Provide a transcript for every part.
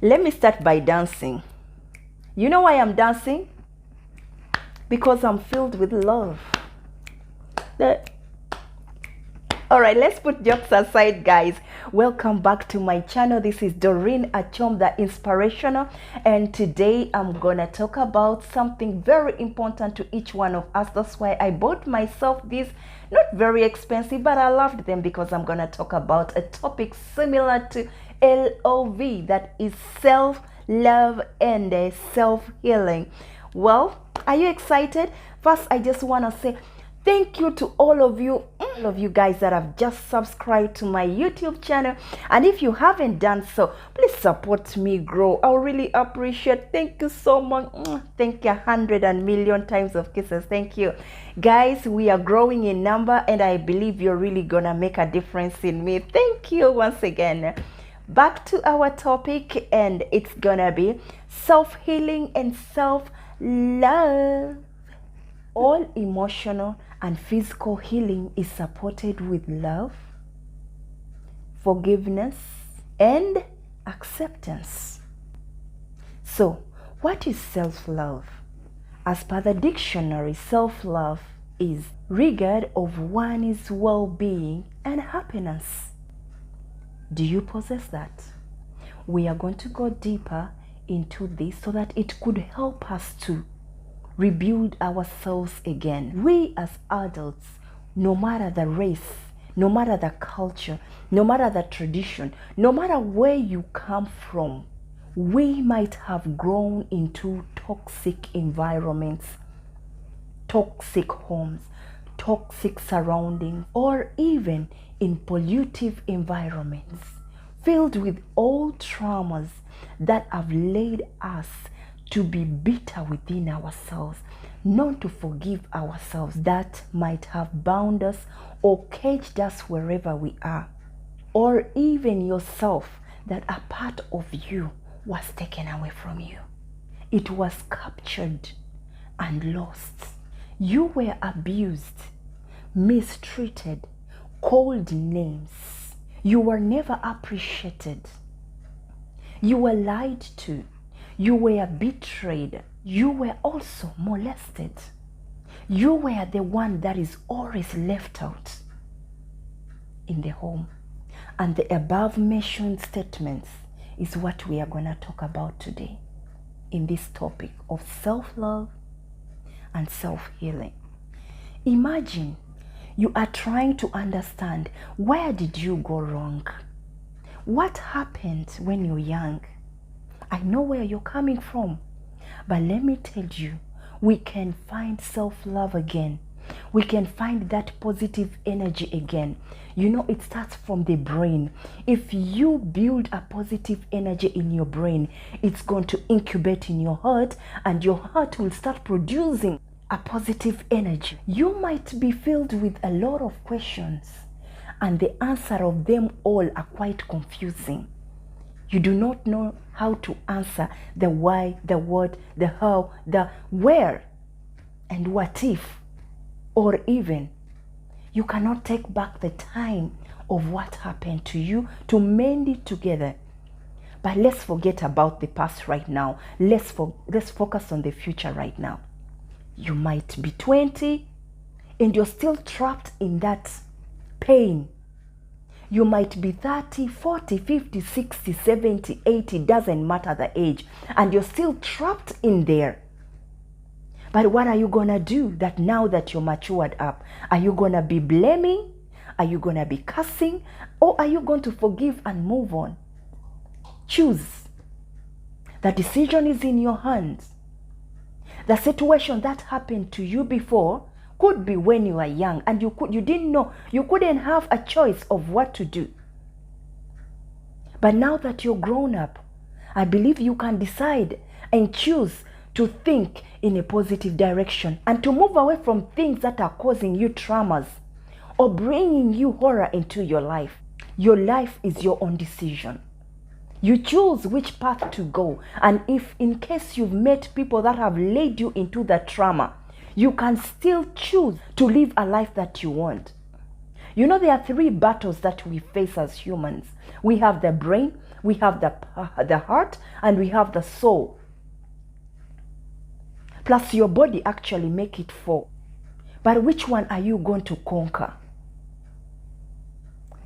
Let me start by dancing. You know why I'm dancing? Because I'm filled with love. All right, let's put jokes aside, guys. Welcome back to my channel. This is Doreen Achom, the Inspirational, and today I'm gonna talk about something very important to each one of us. That's why I bought myself these, not very expensive, but I loved them because I'm gonna talk about a topic similar to LOV, that is self-love and self-healing. Well, are you excited? First, I just want to say thank you to all of you guys that have just subscribed to my YouTube channel. And if you haven't done so, please support me grow. I'll really appreciate. Thank you so much. Thank you 100,000,000 times of kisses. Thank you. Guys, we are growing in number and I believe you're really gonna make a difference in me. Thank you once again. Back to our topic, and it's gonna be self-healing and self-love. All emotional and physical healing is supported with love, forgiveness, and acceptance. So, what is self-love? As per the dictionary, self-love is regard of one's well-being and happiness. Do you possess that? We are going to go deeper into this so that it could help us to rebuild ourselves again. We as adults, no matter the race, no matter the culture, no matter the tradition, no matter where you come from, we might have grown into toxic environments, toxic homes, toxic surroundings, or even in pollutive environments filled with old traumas that have led us to be bitter within ourselves, not to forgive ourselves, that might have bound us or caged us wherever we are, or even yourself, that a part of you was taken away from you. It was captured and lost. You were abused, mistreated, called names. You were never appreciated. You were lied to. You were betrayed. You were also molested. You were the one that is always left out in the home. And the above mentioned statements is what we are going to talk about today in this topic of self-love and self-healing. Imagine you are trying to understand, where did you go wrong? What happened when you're young? I know where you're coming from, but let me tell you, we can find self-love again. We can find that positive energy again. You know, it starts from the brain. If you build a positive energy in your brain, it's going to incubate in your heart, and your heart will start producing a positive energy. You might be filled with a lot of questions, and the answer of them all are quite confusing. You do not know how to answer the why, the what, the how, the where, and what if, or even you cannot take back the time of what happened to you to mend it together. But let's forget about the past right now. Let's focus on the future right now. You might be 20 and you're still trapped in that pain. You might be 30, 40, 50, 60, 70, 80, doesn't matter the age, and you're still trapped in there. But what are you going to do that now that you're matured up? Are you going to be blaming? Are you going to be cussing? Or are you going to forgive and move on? Choose. The decision is in your hands. The situation that happened to you before could be when you were young and you didn't know, you couldn't have a choice of what to do. But now that you're grown up, I believe you can decide and choose to think in a positive direction and to move away from things that are causing you traumas or bringing you horror into your life. Your life is your own decision. You choose which path to go. And if in case you've met people that have led you into the trauma, you can still choose to live a life that you want. You know, there are three battles that we face as humans. We have the brain, we have the heart, and we have the soul. Plus your body actually make it four. But which one are you going to conquer?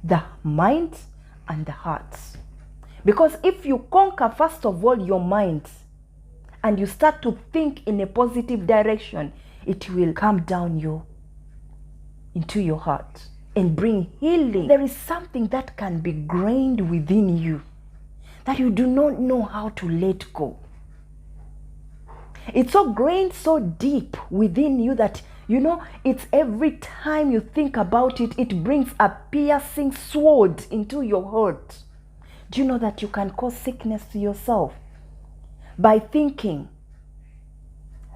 The mind and the heart. Because if you conquer, first of all, your mind, and you start to think in a positive direction, it will come down into your heart and bring healing. There is something that can be grained within you that you do not know how to let go. It's so grained so deep within you that, you know, it's every time you think about it, it brings a piercing sword into your heart. Do you know that you can cause sickness to yourself by thinking,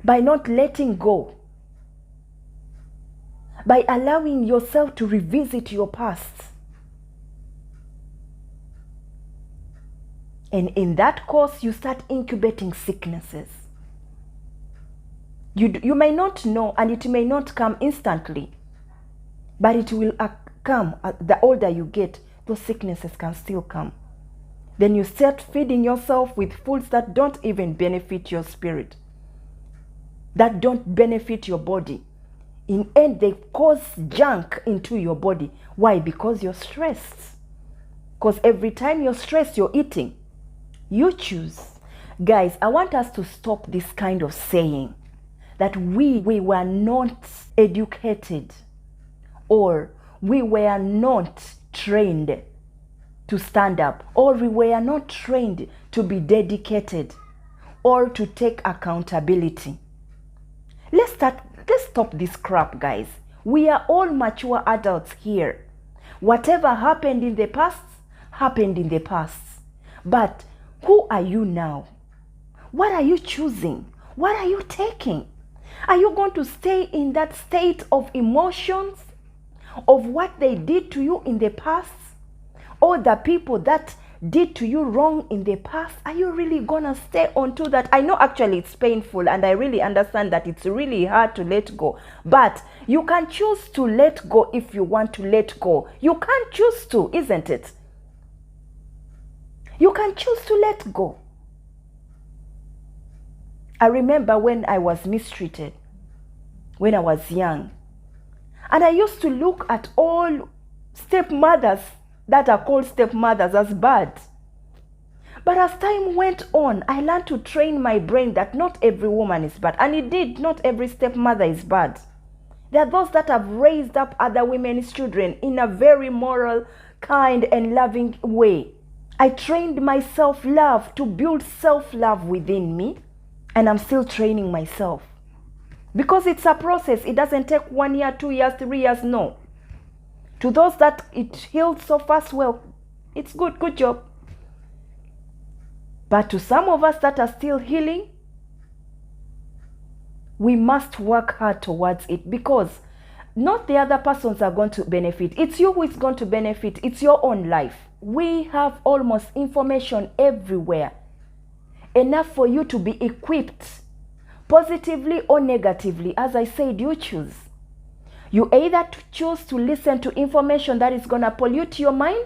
by not letting go, by allowing yourself to revisit your past? And in that course, you start incubating sicknesses. You may not know, and it may not come instantly, but it will come. The older you get, those sicknesses can still come. Then you start feeding yourself with foods that don't even benefit your spirit, that don't benefit your body. In end, they cause junk into your body. Why? Because you're stressed. Because every time you're stressed, you're eating. You choose. Guys, I want us to stop this kind of saying that we were not educated, or we were not trained to stand up, or we were not trained to be dedicated or to take accountability. Let's stop this crap, guys. We are all mature adults here. Whatever happened in the past, happened in the past. But who are you now? What are you choosing? What are you taking? Are you going to stay in that state of emotions of what they did to you in the past, or the people that did to you wrong in the past? Are you really gonna stay onto that? I know actually it's painful, and I really understand that it's really hard to let go, but you can choose to let go if you want to let go. You can choose to, isn't it? You can choose to let go. I remember when I was mistreated, when I was young, and I used to look at all stepmothers that are called stepmothers as bad. But as time went on, I learned to train my brain that not every woman is bad. And indeed, not every stepmother is bad. There are those that have raised up other women's children in a very moral, kind, and loving way. I trained my self-love to build self-love within me, and I'm still training myself. Because it's a process. It doesn't take 1 year, 2 years, 3 years, no. To those that it healed so fast, well, it's good job. But to some of us that are still healing, we must work hard towards it, because not the other persons are going to benefit. It's you who is going to benefit. It's your own life. We have almost information everywhere, enough for you to be equipped, positively or negatively. As I said, you choose. You either choose to listen to information that is going to pollute your mind,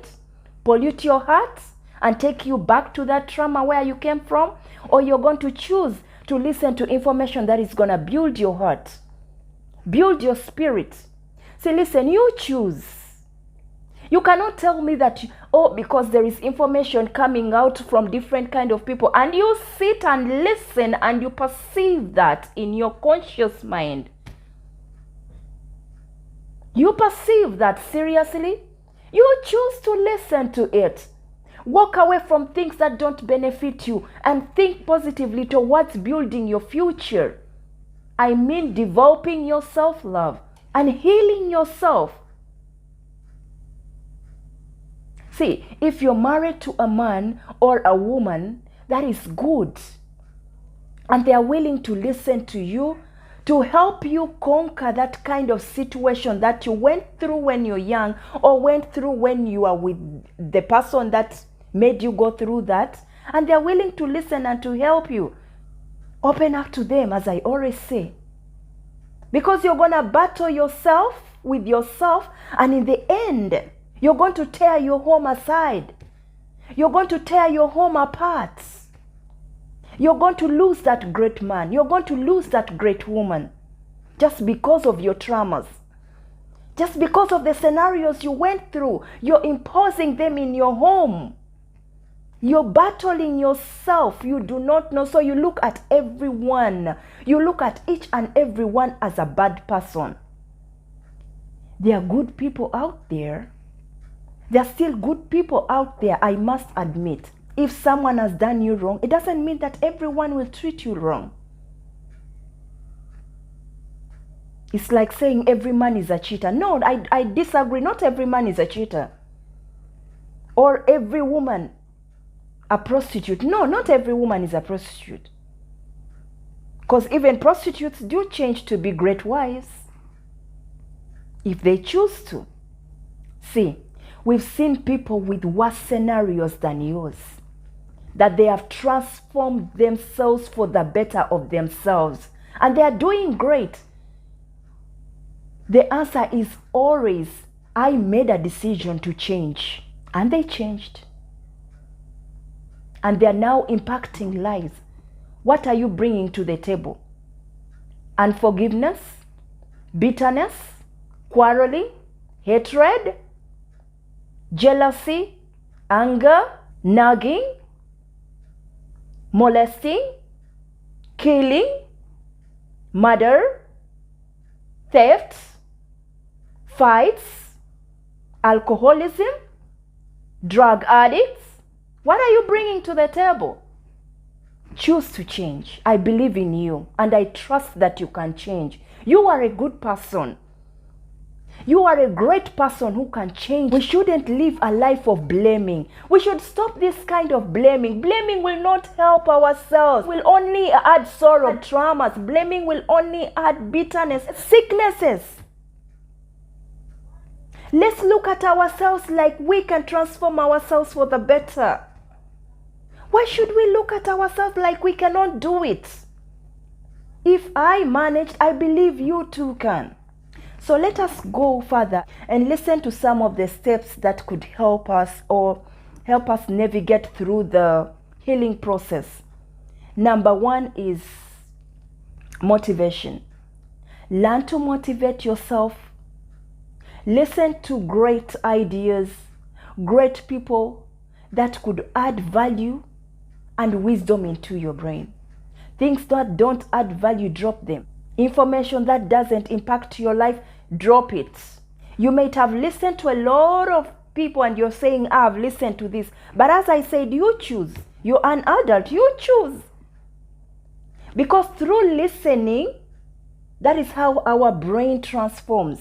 pollute your heart, and take you back to that trauma where you came from, or you're going to choose to listen to information that is going to build your heart, build your spirit. See, listen, you choose. You cannot tell me that, because there is information coming out from different kind of people, and you sit and listen and you perceive that in your conscious mind. You perceive that seriously. You choose to listen to it. Walk away from things that don't benefit you and think positively towards building your future. I mean, developing your self-love and healing yourself. See, if you're married to a man or a woman, that is good. And they are willing to listen to you, to help you conquer that kind of situation that you went through when you're young, or went through when you are with the person that made you go through that. And they're willing to listen and to help you. Open up to them, as I always say. Because you're going to battle yourself with yourself, and in the end, you're going to tear your home aside. You're going to tear your home apart. You're going to lose that great man. You're going to lose that great woman just because of your traumas. Just because of the scenarios you went through. You're imposing them in your home. You're battling yourself. You do not know. So you look at everyone. You look at each and every one as a bad person. There are good people out there. There are still good people out there, I must admit. If someone has done you wrong, it doesn't mean that everyone will treat you wrong. It's like saying every man is a cheater. No, I disagree. Not every man is a cheater. Or every woman a prostitute. No, not every woman is a prostitute. Because even prostitutes do change to be great wives if they choose to. See, we've seen people with worse scenarios than yours, that they have transformed themselves for the better of themselves, and they are doing great. The answer is always, I made a decision to change, and they changed. And they are now impacting lives. What are you bringing to the table? Unforgiveness, bitterness, quarreling, hatred, jealousy, anger, nagging, molesting, killing, murder, theft, fights, alcoholism, drug addicts. What are you bringing to the table? Choose to change. I believe in you and I trust that you can change. You are a good person. You are a great person who can change. We shouldn't live a life of blaming. We should stop this kind of blaming. Blaming will not help ourselves. Will only add sorrow, traumas. Blaming will only add bitterness, sicknesses. Let's look at ourselves like we can transform ourselves for the better. Why should we look at ourselves like we cannot do it? If I managed, I believe you too can. So let us go further and listen to some of the steps that could help us or help us navigate through the healing process. Number one is motivation. Learn to motivate yourself. Listen to great ideas, great people that could add value and wisdom into your brain. Things that don't add value, drop them. Information that doesn't impact your life, drop it. You might have listened to a lot of people and you're saying, I've listened to this. But as I said, you choose. You're an adult, you choose. Because through listening, that is how our brain transforms.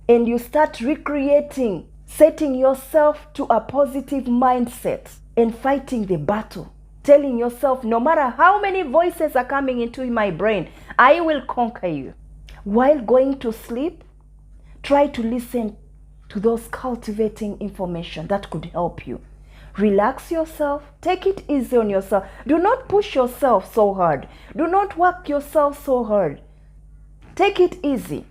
And you start recreating, setting yourself to a positive mindset and fighting the battle. Telling yourself, no matter how many voices are coming into my brain, I will conquer you. While going to sleep, try to listen to those cultivating information that could help you. Relax yourself. Take it easy on yourself. Do not push yourself so hard. Do not work yourself so hard. Take it easy.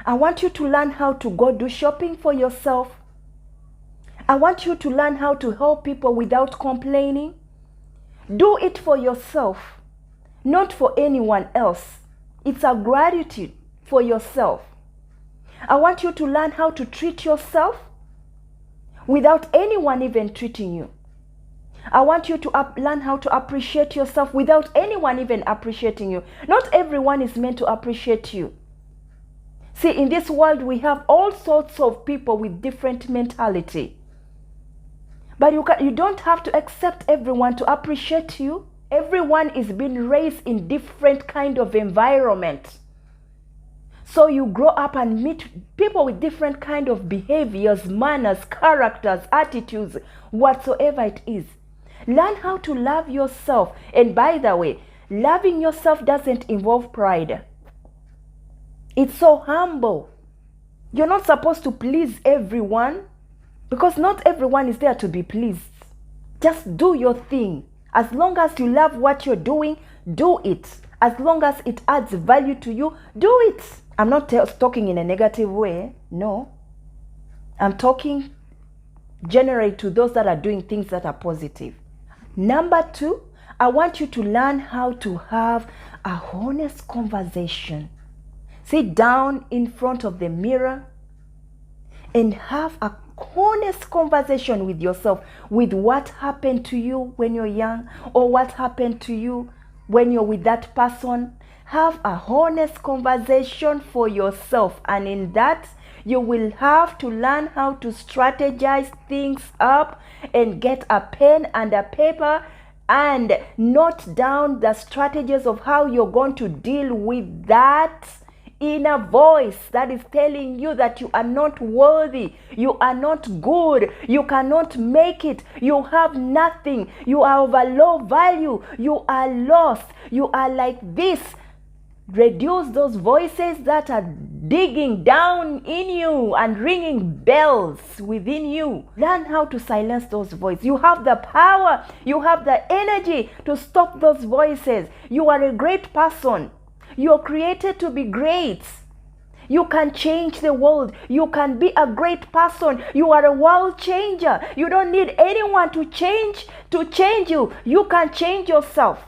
I want you to learn how to go do shopping for yourself. I want you to learn how to help people without complaining. Do it for yourself, not for anyone else. It's a gratitude for yourself. I want you to learn how to treat yourself without anyone even treating you. I want you to learn how to appreciate yourself without anyone even appreciating you. Not everyone is meant to appreciate you. See, in this world, we have all sorts of people with different mentality. But you don't have to accept everyone to appreciate you. Everyone is being raised in different kind of environment. So you grow up and meet people with different kind of behaviors, manners, characters, attitudes, whatsoever it is. Learn how to love yourself. And by the way, loving yourself doesn't involve pride. It's so humble. You're not supposed to please everyone because not everyone is there to be pleased. Just do your thing. As long as you love what you're doing, do it. As long as it adds value to you, do it. I'm not talking in a negative way. No. I'm talking generally to those that are doing things that are positive. Number 2, I want you to learn how to have a honest conversation. Sit down in front of the mirror and have a honest conversation with yourself, with what happened to you when you're young, or what happened to you when you're with that person. Have a honest conversation for yourself, and in that you will have to learn how to strategize things up and get a pen and a paper and note down the strategies of how you're going to deal with that inner voice that is telling you that you are not worthy, you are not good, you cannot make it, you have nothing, you are of a low value, you are lost, you are like this. Reduce those voices that are digging down in you and ringing bells within you. Learn how to silence those voices. You have the power, you have the energy to stop those voices. You are a great person. You are created to be great. You can change the world. You can be a great person. You are a world changer. You don't need anyone to change you. You can change yourself.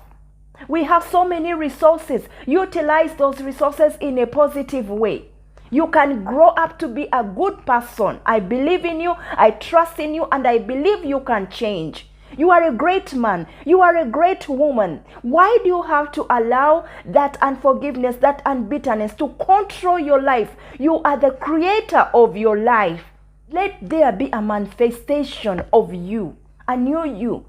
We have so many resources. Utilize those resources in a positive way. You can grow up to be a good person. I believe in you, I trust in you, and I believe you can change. You are a great man. You are a great woman. Why do you have to allow that unforgiveness, that unbitterness to control your life? You are the creator of your life. Let there be a manifestation of you, a new you.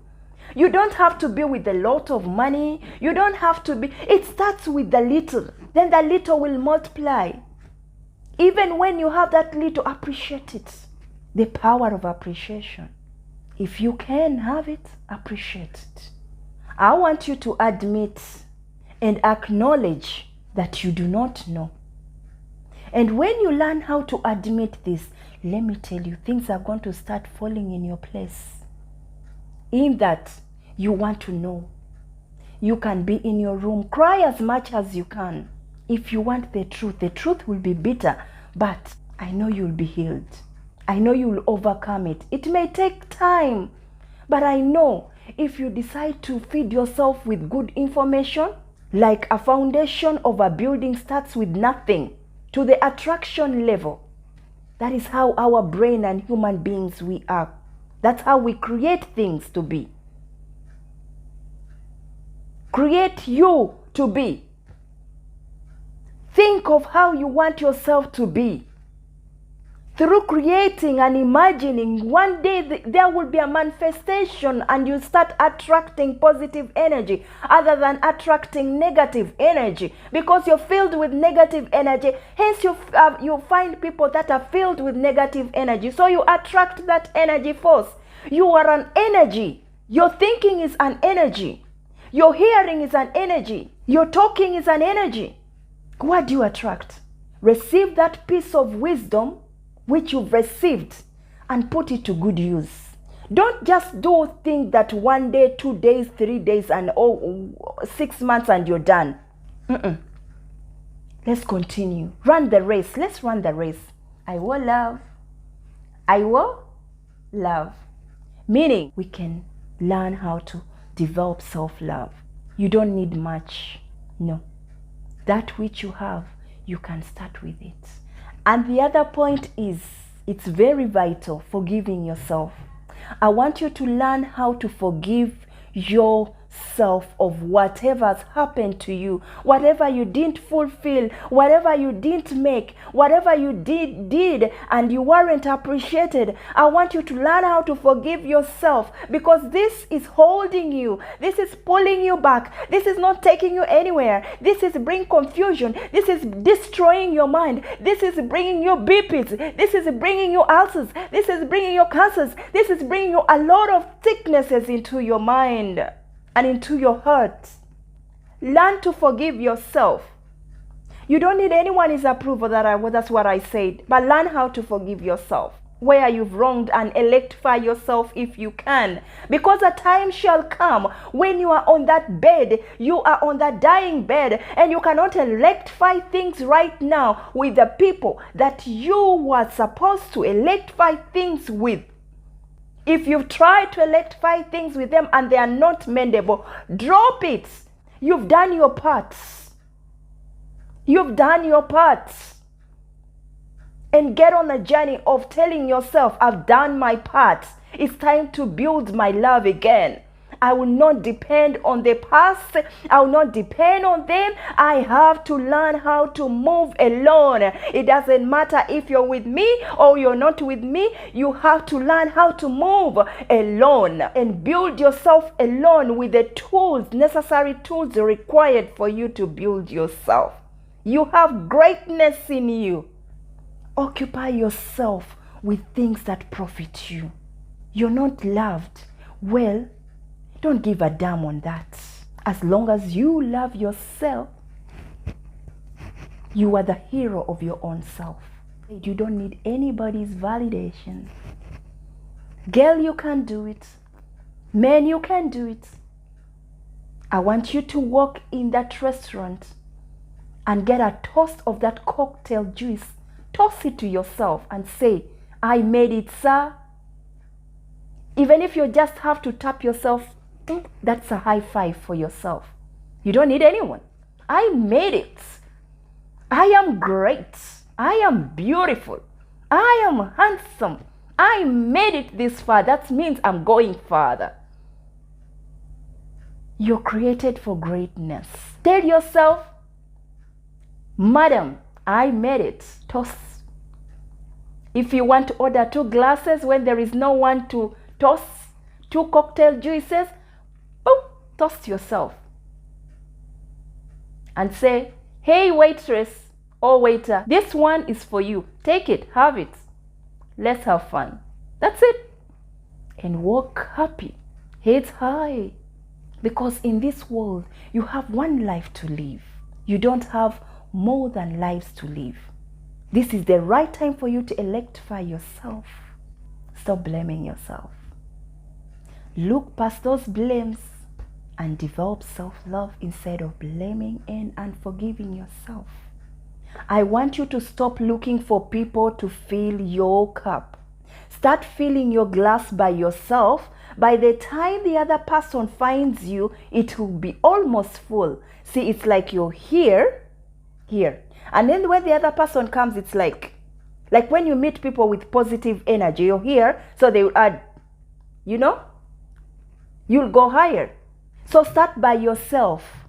You don't have to be with a lot of money. You don't have to be. It starts with the little. Then the little will multiply. Even when you have that little, appreciate it. The power of appreciation. If you can have it, appreciate it. I want you to admit and acknowledge that you do not know. And when you learn how to admit this, let me tell you, things are going to start falling in your place. In that you want to know. You can be in your room, cry as much as you can. If you want the truth will be bitter, but I know you'll be healed. I know you'll overcome it. It may take time, but I know if you decide to feed yourself with good information, like a foundation of a building starts with nothing to the attraction level. That is how our brain and human beings we are. That's how we create things to be. Create you to be. Think of how you want yourself to be. Through creating and imagining, one day there will be a manifestation and you start attracting positive energy other than attracting negative energy, because you're filled with negative energy. Hence you find people that are filled with negative energy. So you attract that energy force. You are an energy. Your thinking is an energy. Your hearing is an energy. Your talking is an energy. What do you attract? Receive that piece of wisdom which you've received and put it to good use. Don't just do things that 1 day, 2 days, 3 days, and 6 months and you're done. Let's continue. Run the race. Let's run the race. I will love. I will love. Meaning we can learn how to develop self-love. You don't need much. No. That which you have, you can start with it. And the other point is, it's very vital, forgiving yourself. I want you to learn how to forgive yourself of whatever has happened to you, whatever you didn't fulfill, whatever you didn't make, whatever you did and you weren't appreciated. I want you to learn how to forgive yourself, because this is holding you. This is pulling you back. This is not taking you anywhere. This is bringing confusion. This is destroying your mind. This is bringing you BPs. This is bringing you ulcers. This is bringing you cancers. This is bringing you a lot of sicknesses into your mind and into your heart. Learn to forgive yourself. You don't need anyone's approval. That's what I said. But learn how to forgive yourself. where you've wronged and electrify yourself if you can. Because a time shall come when you are on that bed, you are on that dying bed, and you cannot electrify things right now with the people that you were supposed to electrify things with. If you've tried to electrify things with them and they are not mendable, drop it. You've done your part. You've done your part. And get on a journey of telling yourself, I've done my part. It's time to build my love again. I will not depend on the past. I will not depend on them. I have to learn how to move alone. It doesn't matter if you're with me or you're not with me. You have to learn how to move alone and build yourself alone with the tools, necessary tools required for you to build yourself. You have greatness in you. Occupy yourself with things that profit you. You're not loved. Well, don't give a damn on that. As long as you love yourself, you are the hero of your own self. You don't need anybody's validation. Girl, you can do it. Men, you can do it. I want you to walk in that restaurant and get a toast of that cocktail juice. Toss it to yourself and say, I made it, sir. Even if you just have to tap yourself, that's a high five for yourself. You don't need anyone. I made it. I am great. I am beautiful. I am handsome. I made it this far. That means I'm going farther. You're created for greatness. Tell yourself, Madam, I made it. Toss. If you want to order 2 glasses when there is no one to toss 2 cocktail juices, boom, toss yourself. And say, hey waitress or waiter, this one is for you. Take it, have it. Let's have fun. That's it. And walk happy, heads high. Because in this world, you have one life to live. You don't have more than lives to live. This is the right time for you to electrify yourself. Stop blaming yourself. Look past those blames and develop self-love instead of blaming and unforgiving yourself. I want you to stop looking for people to fill your cup. Start filling your glass by yourself. By the time the other person finds you, it will be almost full. See, it's like you're here. And then when the other person comes, it's like when you meet people with positive energy, you're here, so they will add, you'll go higher. So start by yourself.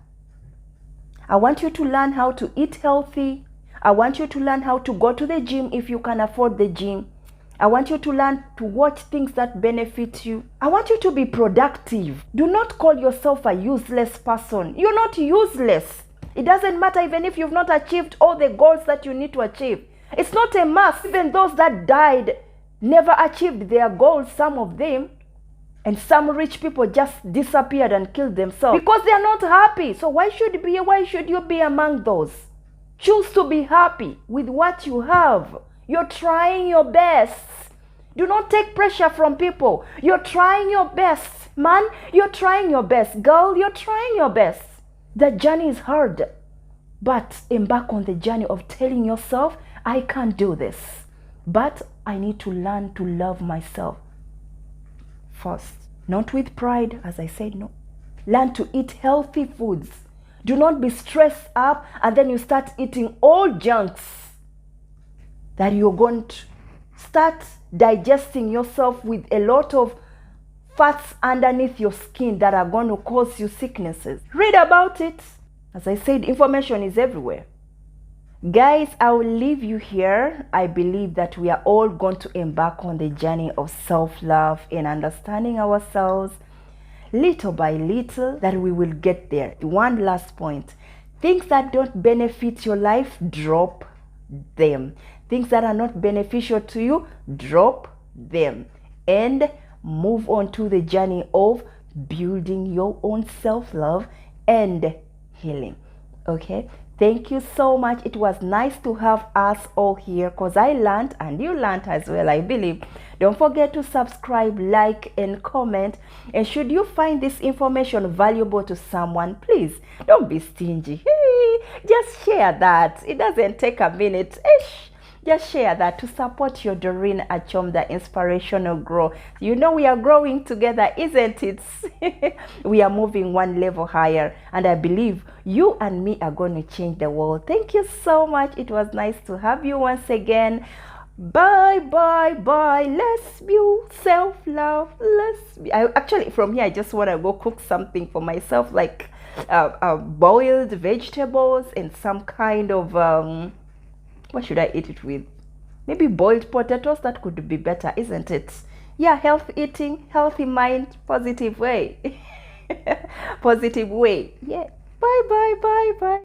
I want you to learn how to eat healthy. I want you to learn how to go to the gym if you can afford the gym. I want you to learn to watch things that benefit you. I want you to be productive. Do not call yourself a useless person. You're not useless. It doesn't matter even if you've not achieved all the goals that you need to achieve. It's not a must. Even those that died never achieved their goals, some of them. And some rich people just disappeared and killed themselves because they are not happy. So why should you be among those? Choose to be happy with what you have. You're trying your best. Do not take pressure from people. You're trying your best. Man, you're trying your best. Girl, you're trying your best. The journey is hard, but embark on the journey of telling yourself, I can't do this, but I need to learn to love myself first. Not with pride, as I said, no. Learn to eat healthy foods. Do not be stressed up and then you start eating all junks that you're going to start digesting yourself with a lot of fats underneath your skin that are going to cause you sicknesses. Read about it. As I said, information is everywhere. Guys, I will leave you here. I believe that we are all going to embark on the journey of self-love and understanding ourselves little by little, that we will get there. One last point. Things that don't benefit your life, drop them. Things that are not beneficial to you, drop them. And move on to the journey of building your own self-love and healing. Okay? Thank you so much. It was nice to have us all here, because I learned and you learned as well, I believe. Don't forget to subscribe, like, and comment. And should you find this information valuable to someone, please don't be stingy. Hey, just share that. It doesn't take a minute. Just share that to support your Doreen Achom, the inspirational grow. You know we are growing together, isn't it? We are moving one level higher, and I believe you and me are going to change the world. Thank you so much. It was nice to have you once again. Bye, bye, bye. Let's build self-love. Actually, from here, I just want to go cook something for myself, like boiled vegetables and some kind of what should I eat it with? Maybe boiled potatoes. That could be better, isn't it? Yeah, healthy eating, healthy mind, positive way. Positive way. Yeah. Bye, bye, bye, bye.